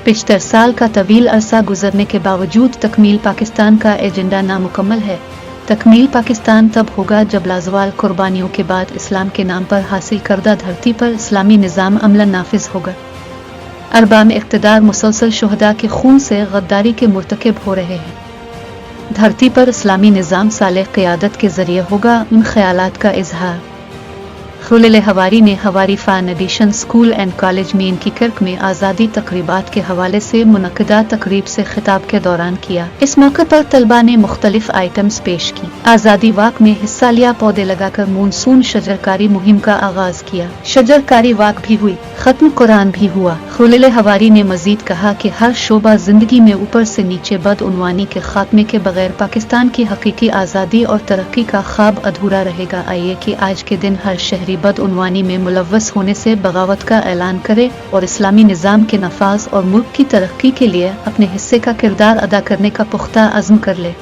75 साल का तवील अरसा गुजरने के बावजूद तकमील पाकिस्तान का एजेंडा नामुकम्मल है। तकमील पाकिस्तान तब होगा जब लाजवाल कुर्बानियों के बाद इस्लाम के नाम पर हासिल करदा धरती पर इस्लामी निज़ाम अमलन नाफिज होगा। अरबाम इक़्तिदार मुसलसल शुहदा के खून से गद्दारी के मुर्तकिब हो रहे हैं। धरती पर इस्लामी निज़ाम साले क़यादत के ज़रिए होगा उन ख़यालात का इजहार। खुलिल हवारी ने हवारी फ़ान एडिशन स्कूल एंड कॉलेज मेन की किर्क में आज़ादी तकरीबात के हवाले से मुनक़दा तकरीब से खिताब के दौरान किया। इस मौके पर तलबा ने मुख्तलिफ आइटम्स पेश की। आज़ादी वाक में हिस्सा लिया, पौधे लगाकर मानसून शजरकारी मुहिम का आगाज किया। शजरकारी वाक भी हुई, खत्म कुरान भी हुआ। खुलिल हवारी ने मजीद कहा कि हर शोबा जिंदगी में ऊपर से नीचे बदउनवानी के खात्मे के बगैर पाकिस्तान की हकीकी आज़ादी और तरक्की का ख्वाब अधूरा रहेगा। आइए कि आज के दिन हर शहरी बदउनवानी में मुलव्वस होने से बगावत का ऐलान करे और इस्लामी निज़ाम के नफाज और मुल्क की तरक्की के लिए अपने हिस्से का किरदार अदा करने का पुख्ता अज़्म कर ले।